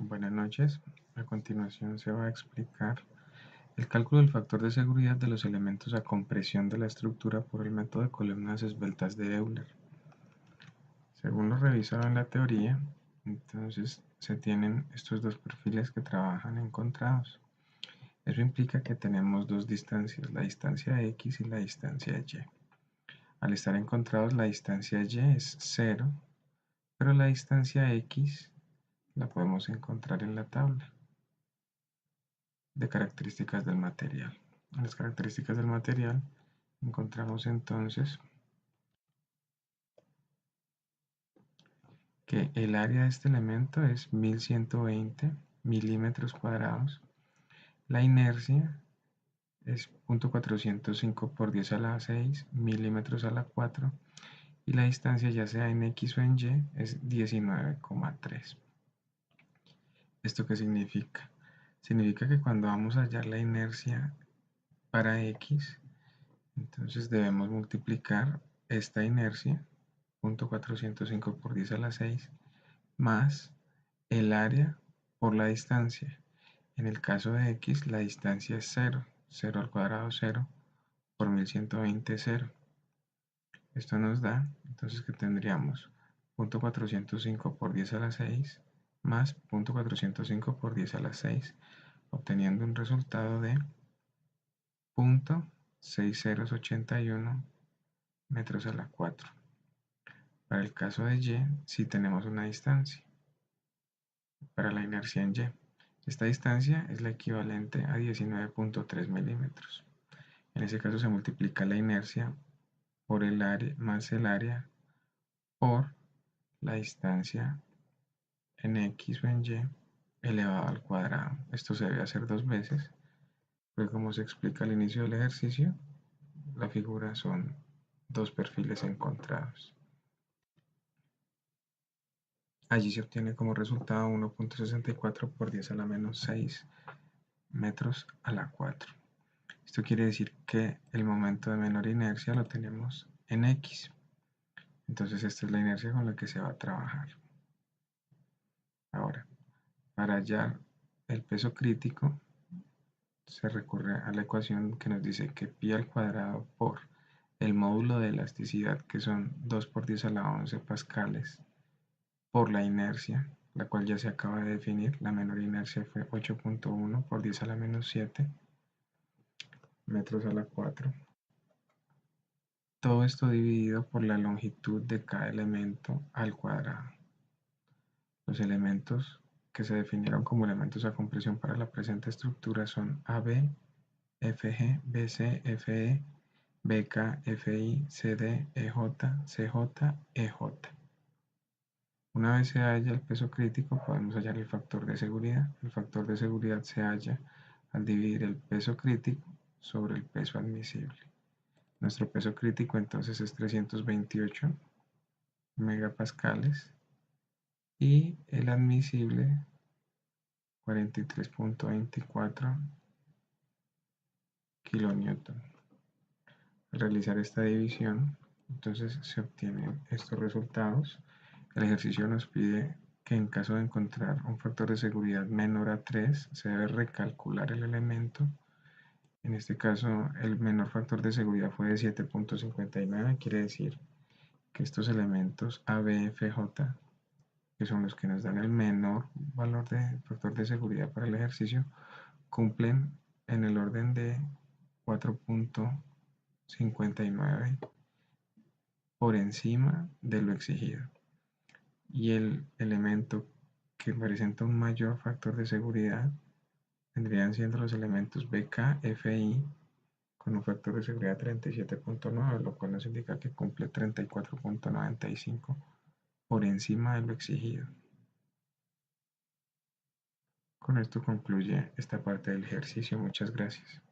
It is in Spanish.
Buenas noches. A continuación se va a explicar el cálculo del factor de seguridad de los elementos a compresión de la estructura por el método de columnas esbeltas de Euler. Según lo revisado en la teoría, entonces se tienen estos dos perfiles que trabajan encontrados. Eso implica que tenemos dos distancias, la distancia X y la distancia Y. Al estar encontrados, la distancia Y es 0, pero la distancia X la podemos encontrar en la tabla de características del material. En las características del material encontramos entonces que el área de este elemento es 1120 milímetros cuadrados, la inercia es 0.405 por 10 a la 6 milímetros a la 4 y la distancia ya sea en X o en Y es 19,3. ¿Esto qué significa? Significa que cuando vamos a hallar la inercia para X, entonces debemos multiplicar esta inercia, 0.405 por 10 a la 6, más el área por la distancia. En el caso de X, la distancia es 0, 0 al cuadrado 0, por 1120 0. Esto nos da, entonces, que tendríamos 0.405 por 10 a la 6 más 0.405 por 10 a la 6, obteniendo un resultado de 0.6081 metros a la 4. Para el caso de Y, sí tenemos una distancia para la inercia en Y. Esta distancia es la equivalente a 19.3 milímetros. En ese caso se multiplica la inercia por el área más el área por la distancia en X o en Y elevado al cuadrado. Esto se debe hacer dos veces, porque como se explica al inicio del ejercicio, la figura son dos perfiles encontrados. Allí se obtiene como resultado 1.64 por 10 a la menos 6 metros a la 4. Esto quiere decir que el momento de menor inercia lo tenemos en X. Entonces esta es la inercia con la que se va a trabajar. Ahora, para hallar el peso crítico, se recurre a la ecuación que nos dice que pi al cuadrado por el módulo de elasticidad, que son 2 por 10 a la 11 pascales, por la inercia, la cual ya se acaba de definir. La menor inercia fue 8.1 por 10 a la menos 7 metros a la 4. Todo esto dividido por la longitud de cada elemento al cuadrado. Los elementos que se definieron como elementos a compresión para la presente estructura son AB, FG, BC, FE, BK, FI, CD, EJ, CJ, EJ. Una vez se halla el peso crítico, podemos hallar el factor de seguridad. El factor de seguridad se halla al dividir el peso crítico sobre el peso admisible. Nuestro peso crítico entonces es 328 megapascales y el admisible 43.24 kilonewton. Al realizar esta división, entonces se obtienen estos resultados. El ejercicio nos pide que en caso de encontrar un factor de seguridad menor a 3, se debe recalcular el elemento. En este caso, el menor factor de seguridad fue de 7.59, quiere decir que estos elementos A, B, F, J, que son los que nos dan el menor valor de factor de seguridad para el ejercicio, cumplen en el orden de 4.59 por encima de lo exigido. Y el elemento que presenta un mayor factor de seguridad vendrían siendo los elementos BK, FI, con un factor de seguridad 37.9, lo cual nos indica que cumple 34.95 por encima de lo exigido. Con esto concluye esta parte del ejercicio. Muchas gracias.